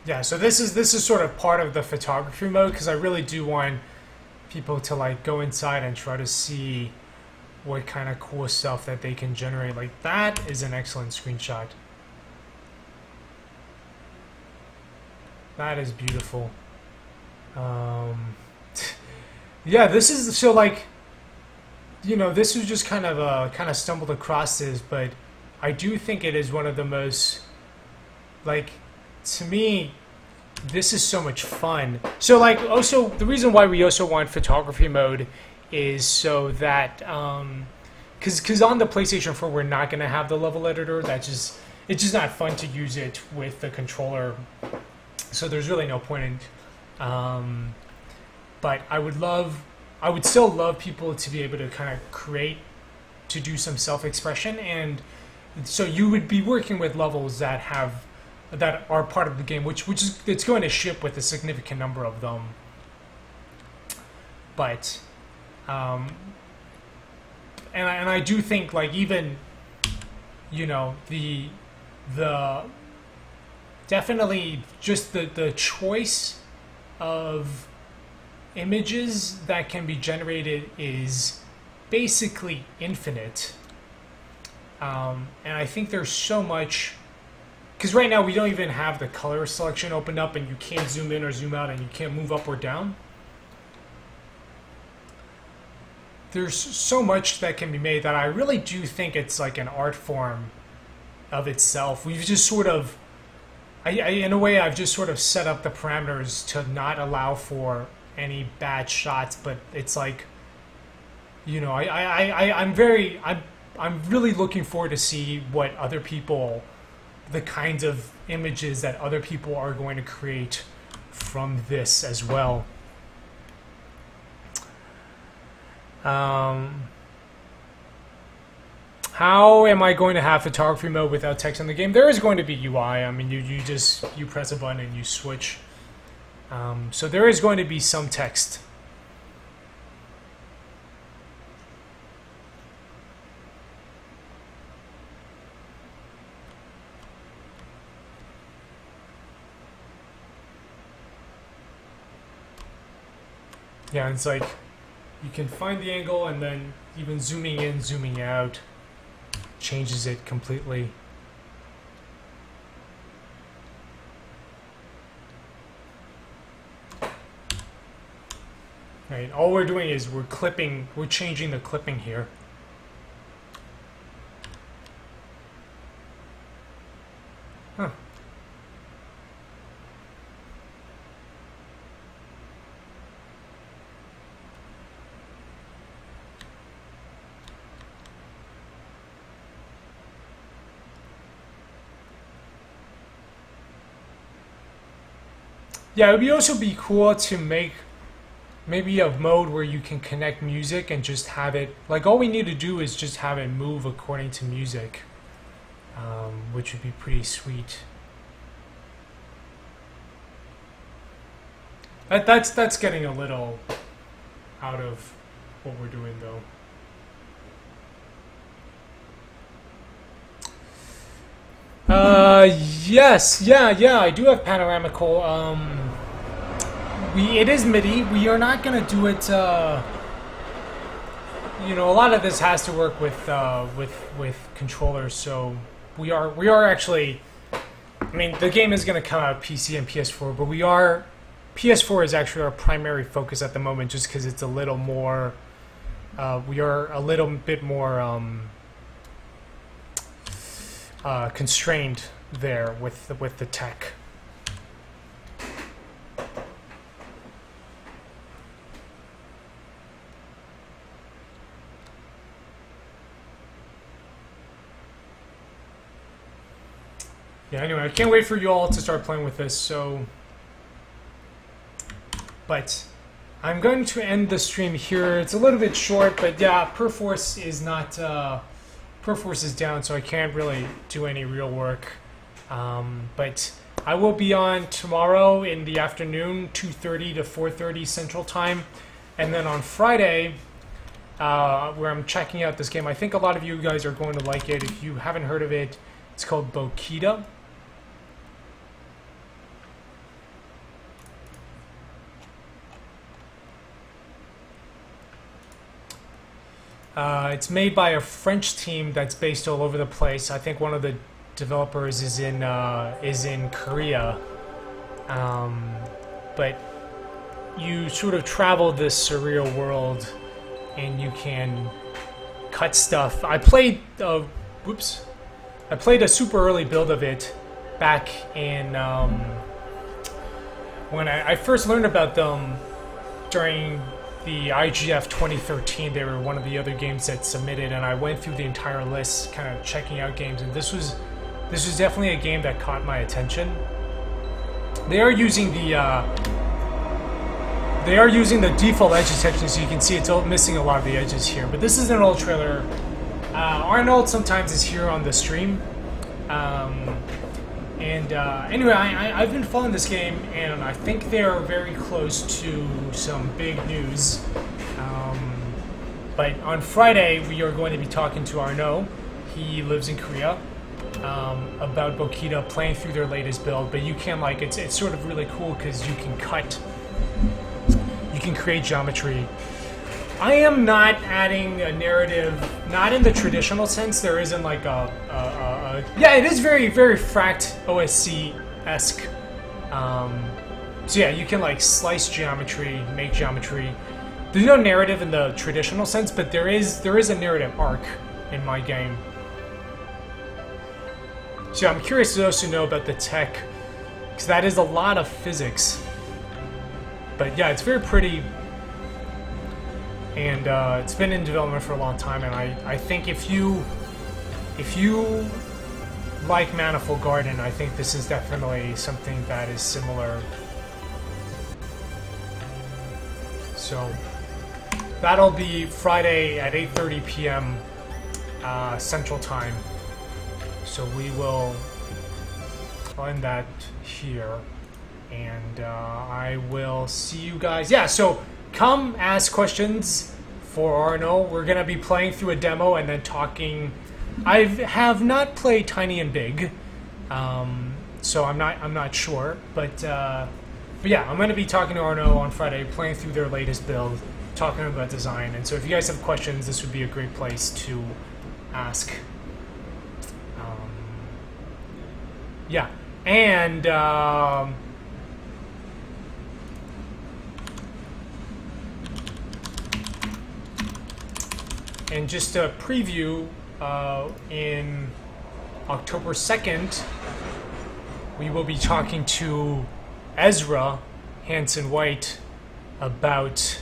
Yeah, so this is sort of part of the photography mode, because I really do want people to like go inside and try to see what kind of cool stuff that they can generate. Like, that is an excellent screenshot. That is beautiful. Yeah, this is, so like, you know, this was just kind of stumbled across this, but I do think it is one of the most, like, to me, this is so much fun. So, like, also, the reason why we also want photography mode is so that, because on the PlayStation 4, we're not going to have the level editor. It's just not fun to use it with the controller. So there's really no point in, but I would still love people to be able to kind of create, to do some self-expression. And so you would be working with levels that are part of the game, which is, it's going to ship with a significant number of them. But and I do think, like, even, you know, the definitely just the choice of images that can be generated is basically infinite. And I think there's so much, because right now we don't even have the color selection opened up, and you can't zoom in or zoom out, and you can't move up or down. There's so much that can be made that I really do think it's like an art form of itself. We've just sort of, in a way, I've just sort of set up the parameters to not allow for any bad shots, but it's like, you know, I'm really looking forward to see what other people, the kinds of images that other people are going to create from this as well. How am I going to have photography mode without text in the game? There is going to be UI. I mean, you press a button and you switch. So there is going to be some text. Yeah, it's like you can find the angle, and then even zooming in, zooming out changes it completely. Right, all we're doing is we're changing the clipping here. Huh. Yeah, it would also be cool to make maybe a mode where you can connect music and just have it, like all we need to do is just have it move according to music, which would be pretty sweet. That's getting a little out of what we're doing though. Yes, yeah, I do have panoramical. It is MIDI. We are not gonna do it. You know, a lot of this has to work with controllers. So we are actually. I mean, the game is gonna come out PC and PS4, but PS4 is actually our primary focus at the moment, just because it's a little more. We are a little bit more constrained there with the tech. Yeah, anyway, I can't wait for you all to start playing with this, so... But I'm going to end the stream here. It's a little bit short, but yeah, Perforce is not... Perforce is down, so I can't really do any real work. But I will be on tomorrow in the afternoon, 2:30 to 4:30 Central Time. And then on Friday, where I'm checking out this game, I think a lot of you guys are going to like it. If you haven't heard of it, it's called Bokita. It's made by a French team that's based all over the place. I think one of the developers is in Korea. But you sort of travel this surreal world, and you can cut stuff. I played a super early build of it back in when I first learned about them during the IGF 2013. They were one of the other games that submitted, and I went through the entire list, kind of checking out games, and this was definitely a game that caught my attention. They are using the default edge detection, so you can see it's missing a lot of the edges here. But this is an old trailer. Arnold sometimes is here on the stream. Anyway, I've been following this game, and I think they are very close to some big news. But on Friday, we are going to be talking to Arnaud. He lives in Korea. About Bokita, playing through their latest build. But you can, like, it's sort of really cool because you can create geometry. I am not adding a narrative, not in the traditional sense. There isn't like yeah, it is very, very Fract OSC-esque. So yeah, you can like slice geometry, make geometry. There's no narrative in the traditional sense, but there is a narrative arc in my game. So I'm curious to also know about the tech, because that is a lot of physics. But yeah, it's very pretty. And it's been in development for a long time, and I think if you like Manifold Garden, I think this is definitely something that is similar. So that'll be Friday at 8:30 p.m. Central Time. So we will end that here, and I will see you guys. Yeah, so come ask questions for Arnaud. We're gonna be playing through a demo and then talking. I have not played Tiny and Big, so I'm not sure. But But yeah, I'm going to be talking to Arnaud on Friday, playing through their latest build, talking about design. And so if you guys have questions, this would be a great place to ask. Yeah, and just a preview, in October 2nd, we will be talking to Ezra Hanson-White about,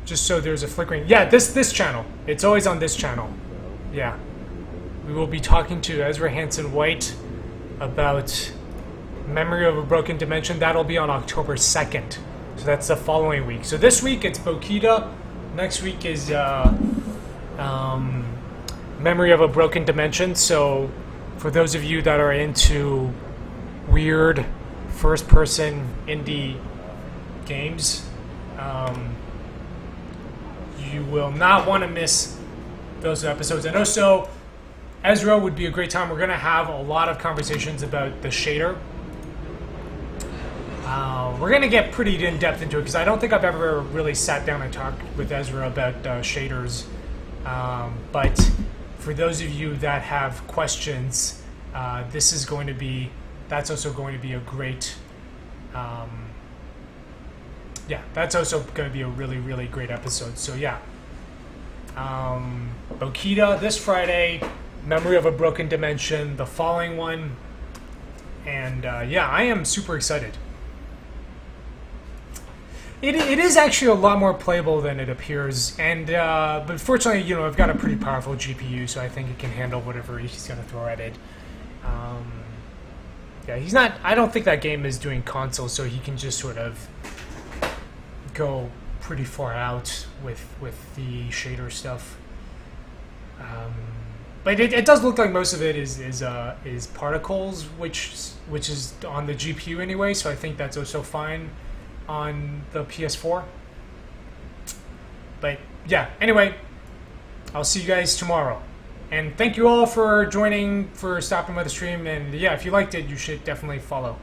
just so there's a flickering, yeah, this channel. It's always on this channel. Yeah. We will be talking to Ezra Hanson-White about Memory of a Broken Dimension. That'll be on October 2nd. So that's the following week. So this week it's Bokita. Next week is Memory of a Broken Dimension. So for those of you that are into weird first-person indie games, you will not want to miss those episodes. And also, Ezra would be a great time. We're going to have a lot of conversations about the shader. We're going to get pretty in-depth into it, because I don't think I've ever really sat down and talked with Ezra about shaders. But for those of you that have questions, this is going to be, that's also going to be a great, yeah, that's also going to be a really, really great episode. So yeah, Bokita this Friday, Memory of a Broken Dimension, the following one, and yeah, I am super excited. It is actually a lot more playable than it appears, and but fortunately, you know, I've got a pretty powerful GPU, so I think it can handle whatever he's going to throw at it. Yeah, he's not. I don't think that game is doing console, so he can just sort of go pretty far out with the shader stuff. But it does look like most of it is particles, which is on the GPU anyway. So I think that's also fine on the PS4. But yeah, anyway, I'll see you guys tomorrow. And thank you all for joining, for stopping by the stream. And yeah, if you liked it, you should definitely follow.